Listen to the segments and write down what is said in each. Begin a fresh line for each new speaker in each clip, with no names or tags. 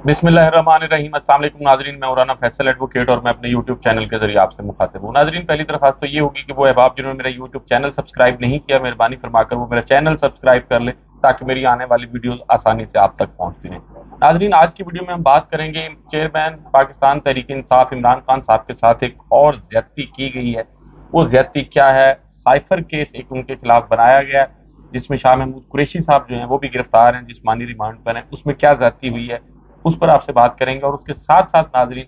बिस्मिल्लाहिर्रहमानिर्रहीम। अस्सलाम वालेकुम नाजरीन, मैं मौलाना फैसल एडवोकेट और मैं अपने यूट्यूब चैनल के जरिए आपसे मुखातिब हूँ। नाजरीन, पहली दरख्वास्त तो ये होगी कि वो अहबाब जिन्होंने मेरा यूट्यूब चैनल सब्सक्राइब नहीं किया, मेहरबानी फरमाकर वो मेरा चैनल सब्सक्राइब कर लें ताकि मेरी आने वाली वीडियोस आसानी से आप तक पहुँचती रहें। नाजरीन, आज की वीडियो में हम बात करेंगे चेयरमैन पाकिस्तान तहरीक इंसाफ इमरान खान साहब के साथ एक और ज्यादती की गई है। वो ज्यादती क्या है? साइफर केस एक उनके खिलाफ बनाया गया है जिसमें शाह महमूद कुरैशी साहब जो हैं वो भी गिरफ्तार हैं, जिस्मानी रिमांड पर हैं। उसमें क्या ज्यादती हुई है उस पर आपसे बात करेंगे। और उसके साथ साथ नाजरीन,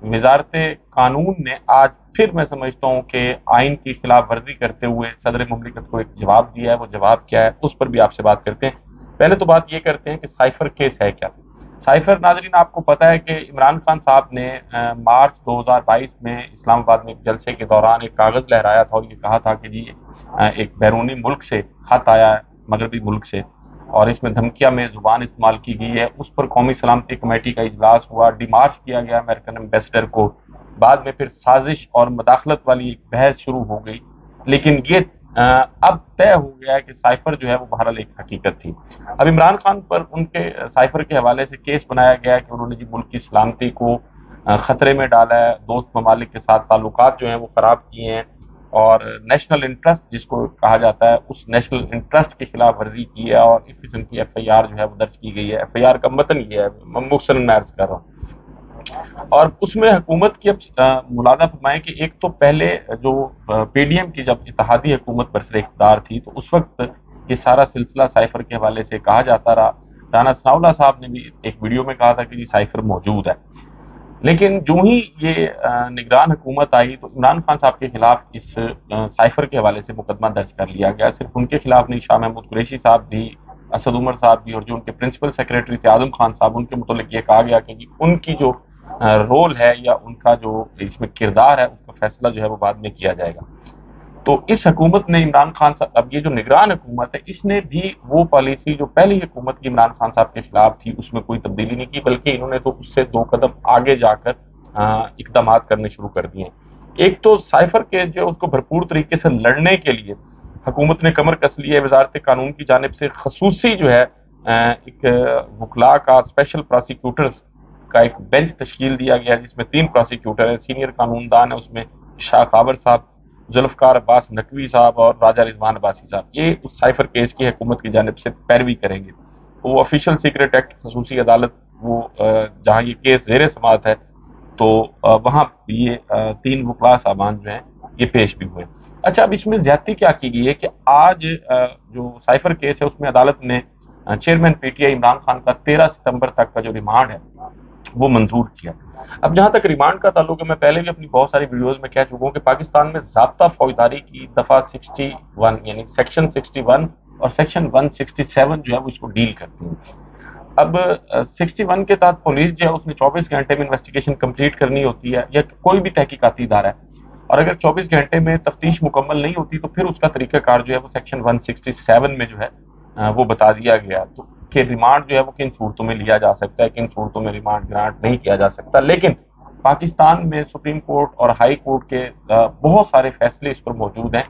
वजारत कानून ने आज फिर मैं समझता हूँ कि आइन की खिलाफ वर्जी करते हुए सदर मुमलिकत को एक जवाब दिया है। वो जवाब क्या है उस पर भी आपसे बात करते हैं। पहले तो बात ये करते हैं कि साइफर केस है क्या। साइफर नाजरीन, आपको पता है कि इमरान खान साहब ने मार्च 2022 में इस्लामाबाद में एक जलसे के दौरान एक कागज़ लहराया था और ये कहा था कि जी एक बैरूनी मुल्क से खत आया है, मगरबी मुल्क से, और इसमें धमकिया में जुबान इस्तेमाल की गई है। उस पर कौमी सलामती कमेटी का इजलास हुआ, डिमार्च किया गया अमेरिकन एम्बेसडर को। बाद में फिर साजिश और मदाखलत वाली एक बहस शुरू हो गई, लेकिन ये अब तय हो गया है कि साइफर जो है वो बहरहाल एक हकीकत थी। अब इमरान खान पर उनके साइफर के हवाले से केस बनाया गया है कि उन्होंने जी मुल्क की सलामती को खतरे में डाला है, दोस्त ममालिक के साथ ताल्लुकात जो हैं वो ख़राब किए हैं, और नेशनल इंटरेस्ट जिसको कहा जाता है उस नेशनल इंटरेस्ट की खिलाफ वर्जी की है, और इस किस्म की एफआईआर जो है वो दर्ज की गई है। एफआईआर का मतन ये है, मैं मुख्तसरन मैं अर्ज कर रहा हूँ। और उसमें हुकूमत की अब मुलाजा फरमाएं कि एक तो पहले जो पीडीएम की जब इत्तेहादी हुकूमत बरसर इख्तियार थी तो उस वक्त ये सारा सिलसिला साइफर के हवाले से कहा जाता रहा। राना सनाउल्लाह साहब ने भी एक वीडियो में कहा था कि जी साइफर मौजूद है। लेकिन जो ही ये निगरान हुकूमत आई तो इमरान खान साहब के खिलाफ इस साइफर के हवाले से मुकदमा दर्ज कर लिया गया। सिर्फ उनके खिलाफ नहीं, शाह महमूद कुरैशी साहब भी, असद उमर साहब भी, और जो उनके प्रिंसिपल सेक्रेटरी थे आजम खान साहब, उनके मुतल्लिक ये कहा गया कि उनकी जो रोल है या उनका जो इसमें किरदार है उसका फैसला जो है वो बाद में किया जाएगा। तो इस हुकूमत ने इमरान खान साहब, अब ये जो निगरान हुकूमत है इसने भी वो पॉलिसी जो पहली हुकूमत की इमरान खान साहब के खिलाफ थी उसमें कोई तब्दीली नहीं की, बल्कि इन्होंने तो उससे दो कदम आगे जाकर इकदाम करने शुरू कर दिए। एक तो साइफर केस जो है उसको भरपूर तरीके से लड़ने के लिए हुकूमत ने कमर कस ली है। वजारत कानून की जानिब से खसूसी जो है एक वकला का स्पेशल प्रोसिक्यूटर्स का एक बेंच तश्कील दिया गया जिसमें 3 प्रोसिक्यूटर है, सीनियर कानूनदान है उसमें शाह खाबर साहब, जुल्फकार अब्बास नकवी साहब और राजा रिजवान अब्बासी साहब। ये उस साइफर केस की हुकूमत की जानिब से पैरवी करेंगे। वो ऑफिशियल सीक्रेट एक्ट खसूसी अदालत वो जहाँ ये केस जेर समात है तो वहाँ ये 3 वकला साहबान जो हैं ये पेश भी हुए। अच्छा, अब इसमें ज्यादती क्या की गई है कि आज जो साइफर केस है उसमें अदालत ने चेयरमैन पीटीआई इमरान खान का 13 सितंबर तक का जो रिमांड है वो मंजूर किया। अब जहां तक रिमांड का ताल्लुक है, मैं पहले भी अपनी बहुत सारी वीडियोस में कह चुका हूं कि पाकिस्तान में ज़ाब्ता फौजदारी की दफा 61 यानी सेक्शन 61 और सेक्शन 167 जो है वो इसको डील करती है। अब 61 के तहत पुलिस जो है उसने 24 घंटे में इन्वेस्टिगेशन कंप्लीट करनी होती है, या कोई भी तहकीकाती इदारा है, और अगर 24 घंटे में तफ्तीश मुकम्मल नहीं होती तो फिर उसका तरीकाकार जो है वो सेक्शन 167 में जो है वो बता दिया गया। तो कि रिमांड जो है वो किन सूरतों में लिया जा सकता है, किन सूरतों में रिमांड ग्रांट नहीं किया जा सकता। लेकिन पाकिस्तान में सुप्रीम कोर्ट और हाई कोर्ट के बहुत सारे फैसले इस पर मौजूद हैं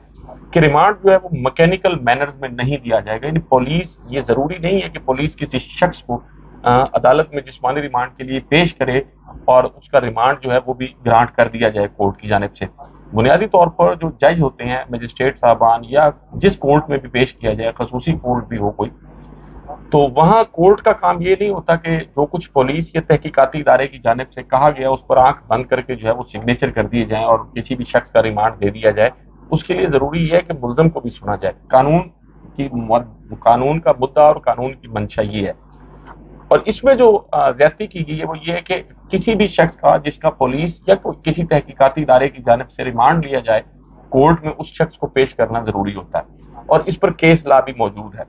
कि रिमांड जो है वो मैकेनिकल मैनर्स में नहीं दिया जाएगा। यानी पुलिस, ये जरूरी नहीं है कि पुलिस किसी शख्स को अदालत में जिस्मानी रिमांड के लिए पेश करे और उसका रिमांड जो है वो भी ग्रांट कर दिया जाए कोर्ट की जानिब से। बुनियादी तौर पर जो जज होते हैं, मजिस्ट्रेट साहबान, या जिस कोर्ट में भी पेश किया जाए, खसूसी कोर्ट भी हो कोई, तो वहां कोर्ट का काम ये नहीं होता कि जो कुछ पुलिस या तहकीकाती इदारे की जानिब से कहा गया उस पर आंख बंद करके जो है वो सिग्नेचर कर दिए जाएं और किसी भी शख्स का रिमांड दे दिया जाए। उसके लिए जरूरी है कि मुल्जम को भी सुना जाए। कानून का मुद्दा और कानून की मंशा ये है। और इसमें जो ज्यादती की गई है वो ये है कि किसी भी शख्स का जिसका पुलिस या किसी तहकीकाती इदारे की जानिब से रिमांड लिया जाए, कोर्ट में उस शख्स को पेश करना जरूरी होता है, और इस पर केस लॉ भी मौजूद है।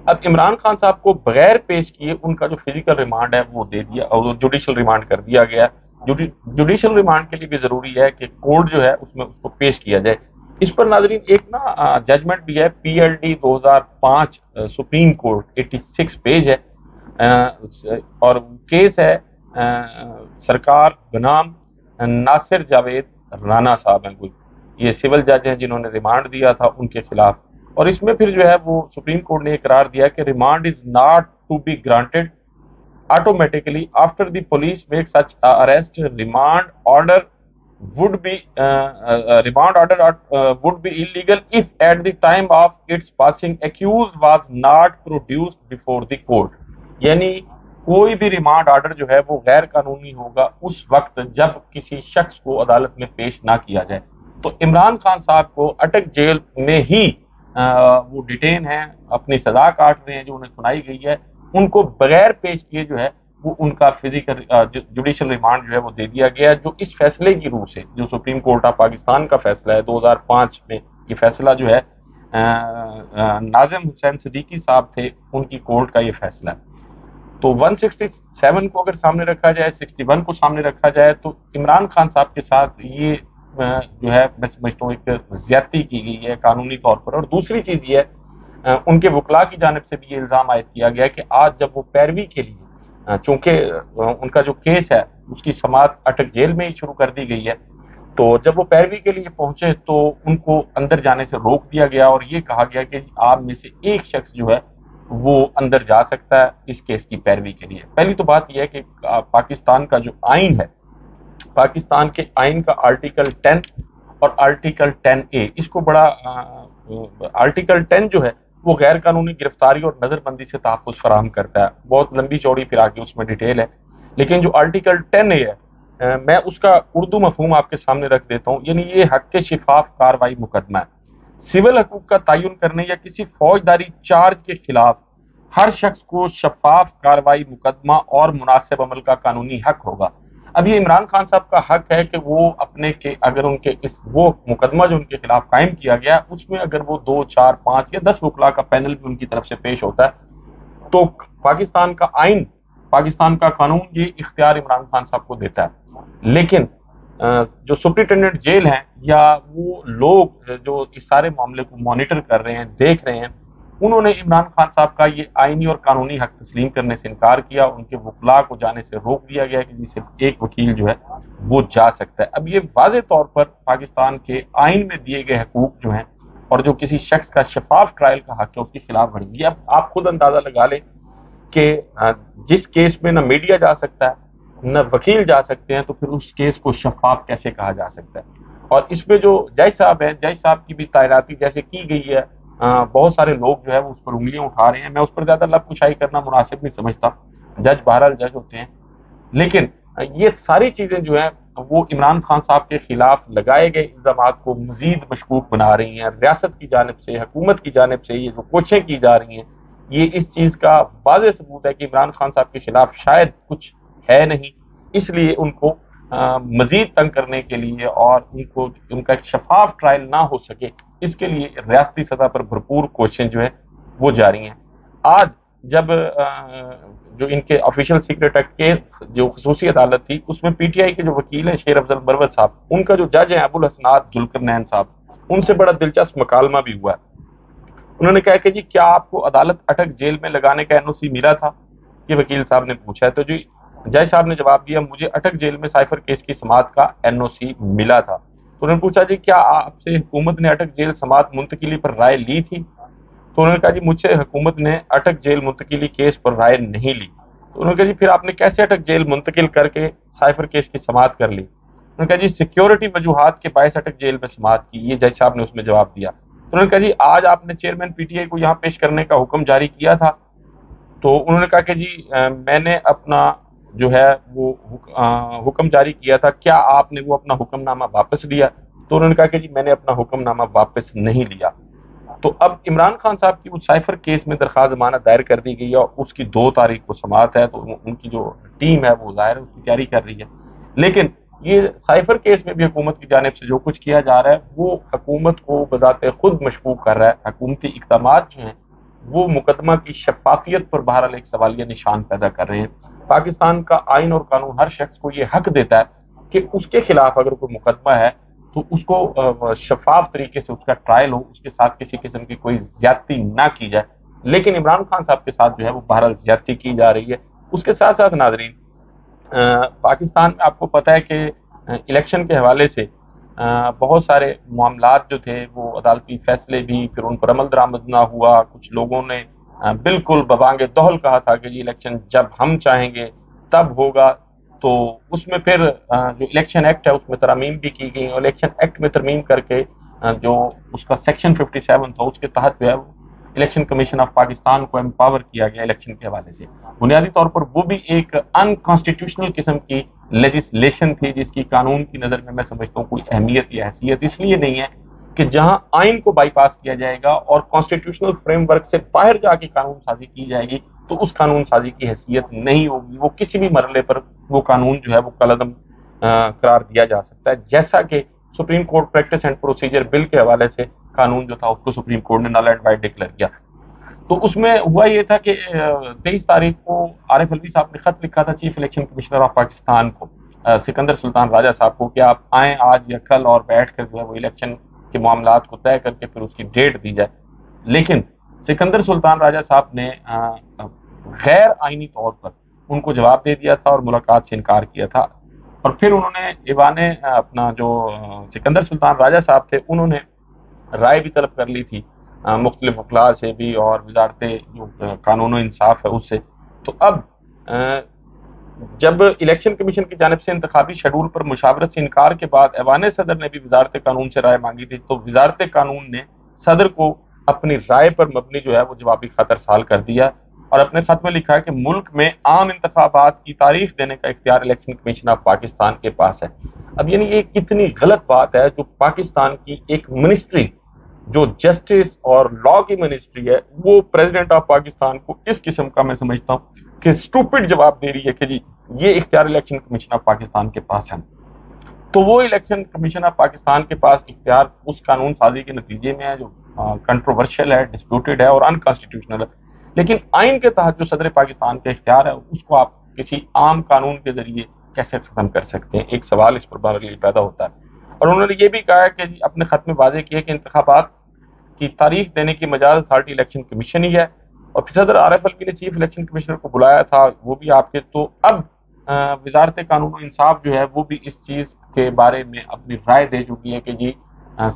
अब इमरान खान साहब को बगैर पेश किए उनका जो फिजिकल रिमांड है वो दे दिया और जुडिशल रिमांड कर दिया गया। जुडिशल रिमांड के लिए भी जरूरी है कि कोर्ट जो है उसमें उसको पेश किया जाए। इस पर नाजरीन एक ना जजमेंट भी है, पीएलडी 2005 सुप्रीम कोर्ट, 86 पेज है, और केस है सरकार बनाम नासिर जावेद राना साहब हैं कोई, ये सिविल जज हैं जिन्होंने रिमांड दिया था उनके खिलाफ। और इसमें फिर जो है वो सुप्रीम कोर्ट ने करार दिया कि remand is not to be granted automatically after the police make such arrest, would be remand order would be illegal if at the time of its passing accused was not produced before the court. यानी कोई भी remand order जो है वो गैर कानूनी होगा उस वक्त जब किसी शख्स को अदालत में पेश ना किया जाए। तो इमरान खान साहब को अटक जेल में ही वो डिटेन हैं, अपनी सजा काट रहे हैं जो उन्हें सुनाई गई है, उनको बगैर पेश किए जो है वो उनका फिजिकल जुडिशियल रिमांड जो है वो दे दिया गया, जो इस फैसले की रूह से, जो सुप्रीम कोर्ट ऑफ पाकिस्तान का फैसला है 2005 में, ये फैसला जो है नाजिम हुसैन सिद्दीकी साहब थे, उनकी कोर्ट का ये फैसला है। तो 167 को अगर सामने रखा जाए, 61 को सामने रखा जाए, तो इमरान खान साहब के साथ ये जो है मैं समझता हूँ एक ज्यादती की गई है कानूनी तौर पर। और दूसरी चीज ये है, उनके वकला की जानिब से भी ये इल्जाम आयद किया गया कि आज जब वो पैरवी के लिए, चूंकि उनका जो केस है उसकी समाअत अटक जेल में ही शुरू कर दी गई है, तो जब वो पैरवी के लिए पहुंचे तो उनको अंदर जाने से रोक दिया गया और ये कहा गया कि आप में से एक शख्स जो है वो अंदर जा सकता है इस केस की पैरवी के लिए। पहली तो बात यह है कि पाकिस्तान का जो आइन है, पाकिस्तान के आइन का आर्टिकल 10 और आर्टिकल 10A, इसको बड़ा आर्टिकल 10 जो है वो गैर कानूनी गिरफ्तारी और नजरबंदी से तहफ़्फ़ुज़ फराहम करता है। बहुत लंबी चौड़ी फिर आगे उसमें डिटेल है, लेकिन जो आर्टिकल 10A है, मैं उसका उर्दू मफहूम आपके सामने रख देता हूँ। यानी ये हक के शिफाफ कार्रवाई मुकदमा है। सिविल हकूक का तयन करने या किसी फौजदारी चार्ज के खिलाफ हर शख्स को शफाफ कार्रवाई मुकदमा और मुनासिब अमल का कानूनी हक होगा। अब ये इमरान खान साहब का हक है कि वो अपने के अगर उनके इस वो मुकदमा जो उनके खिलाफ कायम किया गया उसमें अगर वो 2, 4, 5 या 10 वकला का पैनल भी उनकी तरफ से पेश होता है, तो पाकिस्तान का आइन, पाकिस्तान का कानून ये इख्तियार इमरान खान साहब को देता है। लेकिन जो सुप्रिंटेंडेंट जेल हैं या वो लोग जो इस सारे मामले को मॉनिटर कर रहे हैं, देख रहे हैं, उन्होंने इमरान खान साहब का ये आईनी और कानूनी हक तस्लीम करने से इनकार किया। उनके वकला को जाने से रोक दिया गया कि सिर्फ एक वकील जो है वो जा सकता है। अब ये वाज़े तौर पर पाकिस्तान के आइन में दिए गए हकूक जो हैं और जो किसी शख्स का शफाफ ट्रायल का हक है उसके खिलाफ वर्जी। अब आप खुद अंदाजा लगा लें कि जिस केस में न मीडिया जा सकता है न वकील जा सकते हैं, तो फिर उस केस को शफाफ कैसे कहा जा सकता है। और इसमें जो जज साहब हैं, जज साहब की भी तैनाती जैसे की गई है, बहुत सारे लोग जो है वो उस पर उंगलियां उठा रहे हैं। मैं उस पर ज्यादा लब कुशाई करना मुनासिब नहीं समझता, जज बहरहाल जज होते हैं, लेकिन ये सारी चीजें जो है वो इमरान खान साहब के खिलाफ लगाए गए इल्जाम को मजीद मशकूक बना रही हैं। रियासत की जानिब से, हुकूमत की जानिब से ये जो कोशिशें की जा रही हैं, ये इस चीज का वाज़ेह सबूत है कि इमरान खान साहब के खिलाफ शायद कुछ है नहीं, इसलिए उनको मजीद तंग करने के लिए और उनको उनका शफाफ ट्रायल ना हो सके, इसके लिए रियासती सतह पर भरपूर कोशिशें जो है वो जारी हैं। आज जब जो इनके ऑफिशियल सीक्रेट एक्ट के जो खसूसी अदालत थी उसमें पीटीआई के जो वकील हैं शेर अफजल बरवत साहब, उनका जो जज है अबुल हसनात जुल्करनैन साहब, उनसे बड़ा दिलचस्प मकालमा भी हुआ है। उन्होंने कहा कि जी क्या आपको अदालत अटक जेल में लगाने का एनओसी मिला था, ये वकील साहब ने पूछा है। तो जी जज साहब ने जवाब दिया, मुझे अटक जेल में साइफर केस की समाअत का एनओसी मिला था। तो उन्होंने पूछा जी क्या आपसे हुकूमत ने अटक जेल समाअत मुंतकिली पर राय ली थी? तो उन्होंने कहा जी मुझसे हुकूमत ने अटक जेल मुंतकिली केस पर राय नहीं ली। तो उन्होंने कहा जी फिर आपने कैसे अटक जेल मुंतकिल करके साइफर केस की समाअत कर ली? उन्होंने कहा जी सिक्योरिटी वजूहात के बायस अटक जेल में समाअत की, ये जज साहब ने उसमें जवाब दिया। तो उन्होंने कहा जी आज आपने चेयरमैन पीटीआई को यहाँ पेश करने का हुक्म जारी किया था? तो उन्होंने कहा कि जी मैंने अपना जो है वो हुक्म जारी किया था, क्या आपने वो अपना हुक्मनामा वापस लिया? तो उन्होंने कहा कि जी मैंने अपना हुक्मनामा वापस नहीं लिया। तो अब इमरान खान साहब की उस साइफर केस में दरख्वास्त जमानत दायर कर दी गई है और उसकी 2 तारीख को समाअत है, तो उनकी जो टीम है वो जाहिर है उसकी तैयारी कर रही है। लेकिन ये साइफर केस में भी हुकूमत की जानिब से जो कुछ किया जा रहा है वो हुकूमत को बजाते खुद मशकूक कर रहा है। हुकूमती इक़दामात जो हैं वो मुकदमा की शफाफियत पर बहरहाल एक सवालिया निशान पैदा कर रहे हैं। पाकिस्तान का आइन और कानून हर शख्स को ये हक देता है कि उसके खिलाफ अगर कोई मुकदमा है तो उसको शफाफ तरीके से उसका ट्रायल हो, उसके साथ किसी किस्म की कोई ज्यादती ना की जाए। लेकिन इमरान खान साहब के साथ जो है वो बहरहाल ज्यादती की जा रही है। उसके साथ साथ नाजरीन, पाकिस्तान में आपको पता है कि इलेक्शन के हवाले से बहुत सारे मामलात जो थे वो अदालती फैसले भी, फिर उन पर अमल दरामद ना हुआ, कुछ लोगों ने بالکل ببانگ دہل کہا تھا کہ جی الیکشن جب ہم چاہیں گے تب ہوگا، تو اس میں پھر جو الیکشن ایکٹ ہے اس میں ترامیم بھی کی گئی، اور الیکشن ایکٹ میں ترمیم کر کے جو اس کا سیکشن 57 تھا اس کے تحت جو ہے وہ الیکشن کمیشن آف پاکستان کو امپاور کیا گیا الیکشن کے حوالے سے۔ بنیادی طور پر وہ بھی ایک انکانسٹیٹیوشنل قسم کی لیجسلیشن تھی، جس کی قانون کی نظر میں سمجھتا ہوں کوئی اہمیت یا حیثیت اس لیے نہیں ہے کہ جہاں آئین کو بائی پاس کیا جائے گا اور کانسٹیٹیوشنل فریم ورک سے باہر جا کے قانون سازی کی جائے گی تو اس قانون سازی کی حیثیت نہیں ہوگی، وہ کسی بھی مرحلے پر وہ قانون جو ہے وہ کالعدم قرار دیا جا سکتا ہے، جیسا کہ supreme court practice and procedure bill کے حوالے سے قانون جو تھا اس کو سپریم کورٹ نے نل اینڈ وائڈ ڈکلیئر کیا۔ تو اس میں ہوا یہ تھا کہ 23 تاریخ کو عارف الوی صاحب نے خط لکھا تھا chief election commissioner of Pakistan کو، سکندر سلطان راجہ صاحب کو، کہ آپ آئیں آج یا کل اور بیٹھ کر جو ہے وہ الیکشن کے معاملات کو طے کر کے پھر اس کی ڈیٹ دی جائے۔ لیکن سکندر سلطان راجہ صاحب نے غیر آئینی طور پر ان کو جواب دے دیا تھا اور ملاقات سے انکار کیا تھا، اور پھر انہوں نے ایوان اپنا جو سکندر سلطان راجہ صاحب تھے انہوں نے رائے بھی طلب کر لی تھی مختلف وکلاء سے بھی اور وزارت جو قانون و انصاف ہے اس سے۔ تو اب جب الیکشن کمیشن کی جانب سے انتخابی شیڈول پر مشاورت سے انکار کے بعد ایوان صدر نے بھی وزارت قانون سے رائے مانگی تھی، تو وزارت قانون نے صدر کو اپنی رائے پر مبنی جو ہے وہ جوابی خط ارسال کر دیا، اور اپنے خط میں لکھا ہے کہ ملک میں عام انتخابات کی تاریخ دینے کا اختیار الیکشن کمیشن آف پاکستان کے پاس ہے۔ اب یعنی یہ کتنی غلط بات ہے جو پاکستان کی ایک منسٹری جو جسٹس اور لا کی منسٹری ہے وہ پریزیڈنٹ آف پاکستان کو اس قسم کا میں سمجھتا ہوں کہ اسٹوپڈ جواب دے رہی ہے کہ جی یہ اختیار الیکشن کمیشن آف پاکستان کے پاس ہے۔ تو وہ الیکشن کمیشن آف پاکستان کے پاس اختیار اس قانون سازی کے نتیجے میں ہے جو کنٹروورشل ہے، ڈسپیوٹڈ ہے اور انکانسٹیٹیوشنل ہے، لیکن آئین کے تحت جو صدر پاکستان کا اختیار ہے اس کو آپ کسی عام قانون کے ذریعے کیسے ختم کر سکتے ہیں؟ ایک سوال اس پر بہرحال پیدا ہوتا ہے۔ اور انہوں نے یہ بھی کہا ہے کہ اپنے خط میں واضح کیا کہ انتخابات کی تاریخ دینے کی مجاز اتھارٹی الیکشن کمیشن ہی ہے، اور پھر صدر عارف الوی نے چیف الیکشن کمشنر کو بلایا تھا وہ بھی آپ کے، تو اب وزارت قانون و انصاف جو ہے وہ بھی اس چیز کے بارے میں اپنی رائے دے چکی ہے کہ جی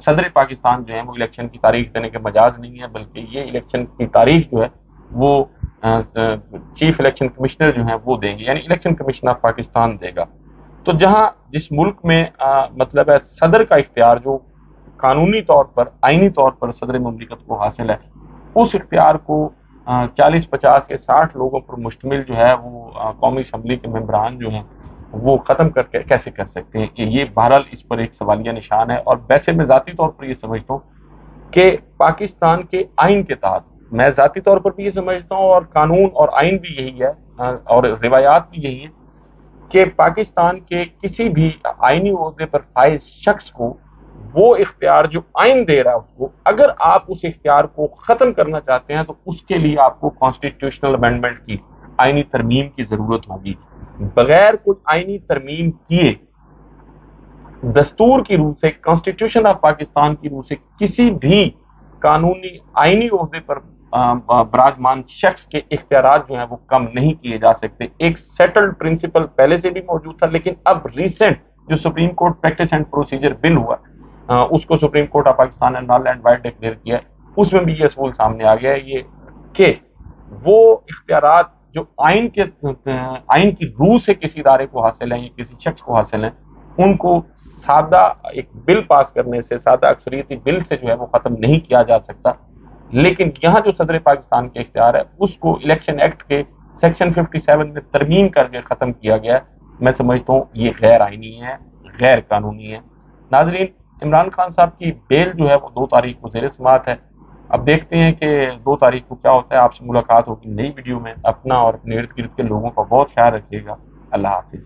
صدر پاکستان جو ہے وہ الیکشن کی تاریخ دینے کے مجاز نہیں ہے، بلکہ یہ الیکشن کی تاریخ جو ہے وہ چیف الیکشن کمشنر جو ہیں وہ دیں گے، یعنی الیکشن کمیشن آف پاکستان دے گا۔ تو جہاں جس ملک میں مطلب ہے صدر کا اختیار جو قانونی طور پر آئینی طور پر صدر مملکت کو حاصل ہے، اس اختیار کو 40 50 یا 60 لوگوں پر مشتمل جو ہے وہ قومی اسمبلی کے ممبران جو ہیں وہ ختم کر کے کیسے کر سکتے ہیں؟ کہ یہ بہرحال اس پر ایک سوالیہ نشان ہے۔ اور ویسے میں ذاتی طور پر یہ سمجھتا ہوں کہ پاکستان کے آئین کے تحت، میں ذاتی طور پر بھی یہ سمجھتا ہوں اور قانون اور آئین بھی یہی ہے اور روایات بھی یہی ہیں کہ پاکستان کے کسی بھی آئینی عہدے پر فائز شخص کو وہ اختیار جو آئین دے رہا ہے اس کو، اگر آپ اس اختیار کو ختم کرنا چاہتے ہیں تو اس کے لیے آپ کو کانسٹیٹیوشنل امینڈمنٹ کی، آئینی ترمیم کی ضرورت ہوگی۔ بغیر کوئی آئینی ترمیم کیے دستور کی روح سے، کانسٹیٹیوشن آف پاکستان کی روح سے کسی بھی قانونی آئینی عہدے پر براجمان شخص کے اختیارات جو ہیں وہ کم نہیں کیے جا سکتے۔ ایک سیٹلڈ پرنسپل پہلے سے بھی موجود تھا، لیکن اب ریسنٹ جو supreme court practice and procedure bill ہوا اس کو سپریم کورٹ آف پاکستان نے نل اینڈ وائڈ ڈکلیئر کیا ہے، اس میں بھی یہ اصول سامنے آ گیا ہے یہ کہ وہ اختیارات جو آئین کی روح سے کسی ادارے کو حاصل ہیں یا کسی شخص کو حاصل ہیں، ان کو سادہ ایک بل پاس کرنے سے، سادہ اکثریتی بل سے جو ہے وہ ختم نہیں کیا جا سکتا۔ لیکن یہاں جو صدر پاکستان کے اختیار ہے اس کو الیکشن ایکٹ کے سیکشن 57 میں ترمیم کر کے ختم کیا گیا ہے۔ میں سمجھتا ہوں یہ غیر آئینی ہے، غیر قانونی ہے۔ ناظرین، عمران خان صاحب کی بیل جو ہے وہ 2 تاریخ کو زیر سماعت ہے۔ اب دیکھتے ہیں کہ 2 تاریخ کو کیا ہوتا ہے۔ آپ سے ملاقات ہوگی نئی ویڈیو میں۔ اپنا اور اپنے ارد گرد کے لوگوں کا بہت خیال رکھیے گا۔ اللہ حافظ۔